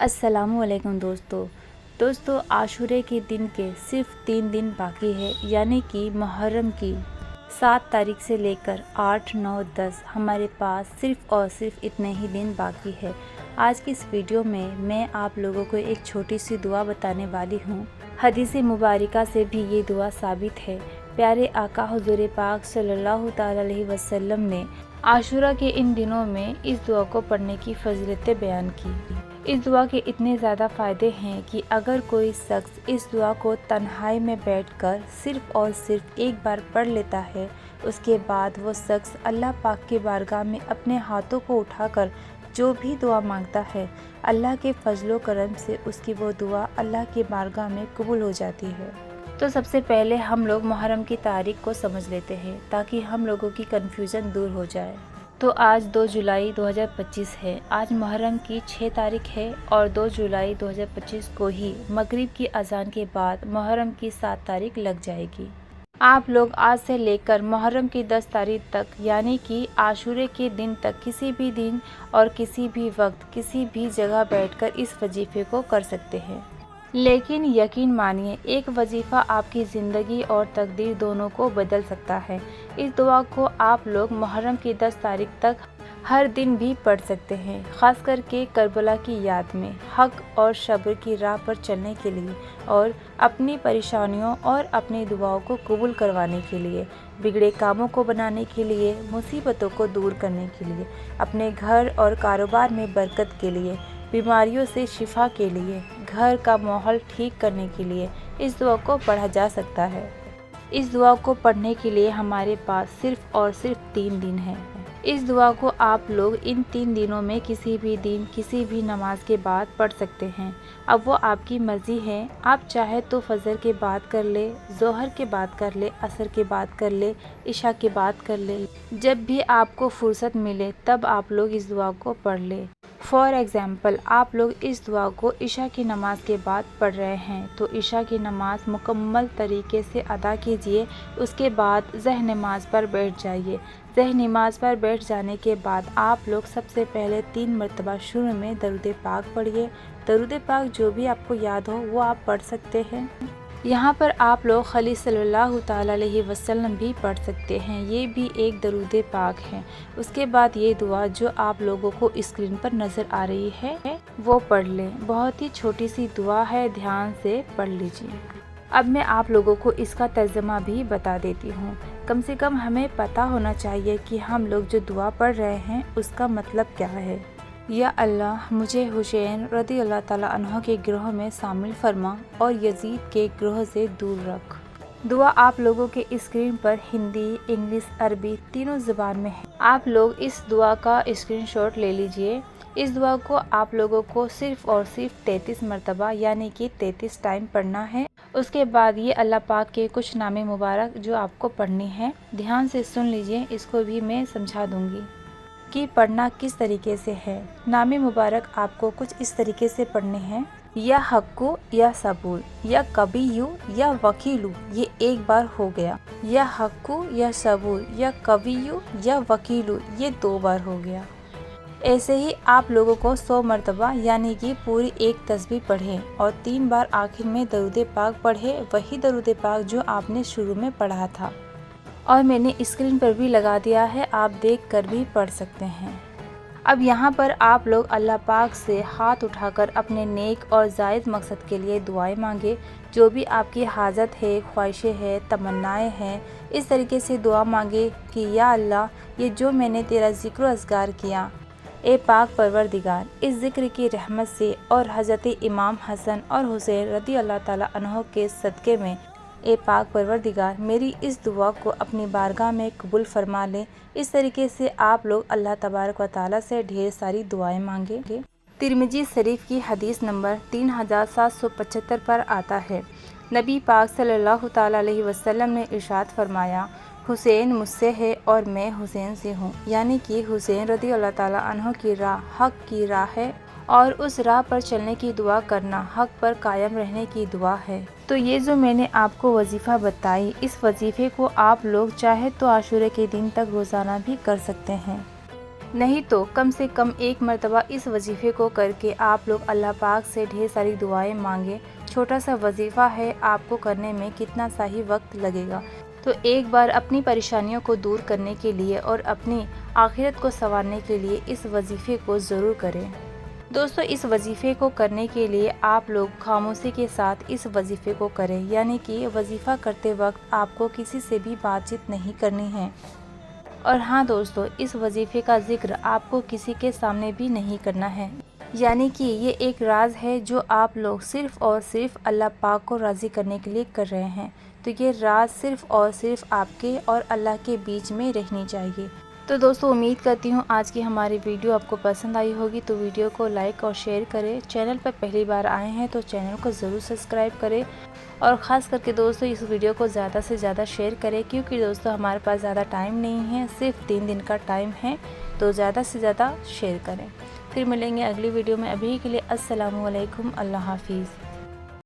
अस्सलामुअलैकुम दोस्तों आशूरे के दिन के सिर्फ 3 दिन बाकी है, यानी कि मुहर्रम की 7 तारीख से लेकर 8, 9, 10 हमारे पास सिर्फ और सिर्फ इतने ही दिन बाकी है। आज की इस वीडियो में मैं आप लोगों को एक छोटी सी दुआ बताने वाली हूँ। हदीस मुबारका से भी ये दुआ साबित है। प्यारे आका हुज़ूर पाक सल्लल्लाहु ताला अलैहि वसल्लम ने आशूरा के इन दिनों में इस दुआ को पढ़ने की फजीलतें बयान की। इस दुआ के इतने ज़्यादा फ़ायदे हैं कि अगर कोई शख्स इस दुआ को तन्हाई में बैठकर सिर्फ़ और सिर्फ एक बार पढ़ लेता है, उसके बाद वो शख्स अल्लाह पाक की बारगाह में अपने हाथों को उठाकर जो भी दुआ मांगता है, अल्लाह के फजलो करम से उसकी वो दुआ अल्लाह की बारगाह में कबूल हो जाती है। तो सबसे पहले हम लोग मुहर्रम की तारीख को समझ लेते हैं ताकि हम लोगों की कन्फ्यूज़न दूर हो जाए। तो आज 2 जुलाई 2025 है। आज मुहर्रम की 6 तारीख है और 2 जुलाई 2025 को ही मगरिब की अजान के बाद मुहर्रम की 7 तारीख लग जाएगी। आप लोग आज से लेकर मुहर्रम की 10 तारीख तक यानी कि आशूरे के दिन तक किसी भी दिन और किसी भी वक्त किसी भी जगह बैठकर इस वजीफे को कर सकते हैं। लेकिन यकीन मानिए, एक वजीफ़ा आपकी ज़िंदगी और तकदीर दोनों को बदल सकता है। इस दुआ को आप लोग मुहर्रम की 10 तारीख तक हर दिन भी पढ़ सकते हैं, ख़ास करके करबला की याद में, हक़ और सब्र की राह पर चलने के लिए और अपनी परेशानियों और अपनी दुआओं को कबूल करवाने के लिए, बिगड़े कामों को बनाने के लिए, मुसीबतों को दूर करने के लिए, अपने घर और कारोबार में बरकत के लिए, बीमारियों से शिफा के लिए, घर का माहौल ठीक करने के लिए इस दुआ को पढ़ा जा सकता है। इस दुआ को पढ़ने के लिए हमारे पास सिर्फ और सिर्फ 3 दिन हैं। इस दुआ को आप लोग इन 3 दिनों में किसी भी दिन किसी भी नमाज के बाद पढ़ सकते हैं। अब वो आपकी मर्ज़ी है, आप चाहे तो फजर के बाद कर ले, ज़ोहर के बाद कर ले, असर के बाद कर ले, इशा के बाद कर ले, जब भी आपको फुर्सत मिले तब आप लोग इस दुआ को पढ़ ले। फॉर एग्ज़ाम्पल, आप लोग इस दुआ को इशा की नमाज के बाद पढ़ रहे हैं तो इशा की नमाज मुकम्मल तरीके से अदा कीजिए। उसके बाद ज़हर नमाज पर बैठ जाइए। ज़हर नमाज पर बैठ जाने के बाद आप लोग सबसे पहले 3 मरतबा शुरू में दरूद पाक पढ़िए। दरूद पाक जो भी आपको याद हो वो आप पढ़ सकते हैं। यहाँ पर आप लोग खली सल्लल्लाहु ताला अलैहि वसल्लम भी पढ़ सकते हैं, ये भी एक दरूद पाक है। उसके बाद ये दुआ जो आप लोगों को स्क्रीन पर नज़र आ रही है वो पढ़ लें। बहुत ही छोटी सी दुआ है, ध्यान से पढ़ लीजिए। अब मैं आप लोगों को इसका तर्जुमा भी बता देती हूँ। कम से कम हमें पता होना चाहिए कि हम लोग जो दुआ पढ़ रहे हैं उसका मतलब क्या है। या अल्लाह, मुझे हुसैन रज़ी अल्लाह ताला अन्हो के गिरोह में शामिल फरमा और यजीद के गिरोह से दूर रख। दुआ आप लोगों के स्क्रीन पर हिंदी, इंग्लिश, अरबी तीनों ज़ुबान में है। आप लोग इस दुआ का स्क्रीनशॉट ले लीजिए। इस दुआ को आप लोगों को सिर्फ और सिर्फ 33 मरतबा यानी कि 33 टाइम पढ़ना है। उसके बाद ये अल्लाह पाक के कुछ नामे मुबारक जो आपको पढ़नी है, ध्यान से सुन लीजिए, इसको भी मैं समझा दूंगी कि पढ़ना किस तरीके से है। नामे मुबारक आपको कुछ इस तरीके से पढ़ने हैं, या हक्कू, या सबूर, या कबियू, या वकीलू, ये एक बार हो गया। या हक्कू, या सबूर, या कबियू, या वकीलू, ये 2 बार हो गया। ऐसे ही आप लोगों को 100 मरतबा यानी कि पूरी एक तस्बीह पढ़ें और 3 बार आखिर में दरूद पाक पढ़े, वही दरूद पाक जो आपने शुरू में पढ़ा था और मैंने स्क्रीन पर भी लगा दिया है, आप देख कर भी पढ़ सकते हैं। अब यहाँ पर आप लोग अल्लाह पाक से हाथ उठाकर अपने नेक और जायज़ मकसद के लिए दुआएं मांगे। जो भी आपकी हाजत है, ख्वाहिशें हैं, तमन्नाएं हैं, इस तरीके से दुआ मांगे कि या अल्लाह, ये जो मैंने तेरा ज़िक्र अज़गार किया, ए पाक परवरदिगार, इस ज़िक्र की रहमत से और हज़रत इमाम हसन और हुसैन रज़ी अल्लाह ताला अन्हो के सदक़े में, ए पाक परवरदिगार, मेरी इस दुआ को अपनी बारगाह में कबूल फरमा ले। इस तरीके से आप लोग अल्लाह तबारक व तआला से ढेर सारी दुआएं मांगे। तिरमिजी शरीफ की हदीस नंबर 3775 पर आता है, नबी पाक सल्लल्लाहु ताला अलैहि वसल्लम ने इरशाद फरमाया, हुसैन मुझसे है और मैं हुसैन से हूँ, यानी कि हुसैन रज़ी अल्लाह ताला अन्हो की राह हक़ की राह है और उस राह पर चलने की दुआ करना हक़ पर कायम रहने की दुआ है। तो ये जो मैंने आपको वजीफ़ा बताई, इस वजीफ़े को आप लोग चाहे तो आशूरे के दिन तक रोज़ाना भी कर सकते हैं। نہیں تو کم سے کم ایک مرتبہ اس وظیفے کو کر کے آپ لوگ اللہ پاک سے ڈھیر ساری دعائیں مانگیں۔ چھوٹا سا وظیفہ ہے، آپ کو کرنے میں کتنا سا ہی وقت لگے گا، تو ایک بار اپنی پریشانیوں کو دور کرنے کے لیے اور اپنی آخرت کو سنوارنے کے لیے اس وظیفے کو ضرور کریں۔ دوستو، اس وظیفے کو کرنے کے لیے آپ لوگ خاموشی کے ساتھ اس وظیفے کو کریں، یعنی کہ وظیفہ کرتے وقت آپ کو کسی سے بھی بات چیت نہیں کرنی ہے۔ اور ہاں دوستو، اس وظیفے کا ذکر آپ کو کسی کے سامنے بھی نہیں کرنا ہے، یعنی کہ یہ ایک راز ہے جو آپ لوگ صرف اور صرف اللہ پاک کو راضی کرنے کے لیے کر رہے ہیں، تو یہ راز صرف اور صرف آپ کے اور اللہ کے بیچ میں رہنی چاہیے۔ تو دوستو، امید کرتی ہوں آج کی ہماری ویڈیو آپ کو پسند آئی ہوگی، تو ویڈیو کو لائک اور شیئر کریں۔ چینل پر پہلی بار آئے ہیں تو چینل کو ضرور سبسکرائب کریں، اور خاص کر کے دوستو اس ویڈیو کو زیادہ سے زیادہ شیئر کریں، کیونکہ دوستو ہمارے پاس زیادہ ٹائم نہیں ہے، صرف 3 دن کا ٹائم ہے، تو زیادہ سے زیادہ شیئر کریں۔ پھر ملیں گے اگلی ویڈیو میں، ابھی کے لیے السلام علیکم، اللہ حافظ۔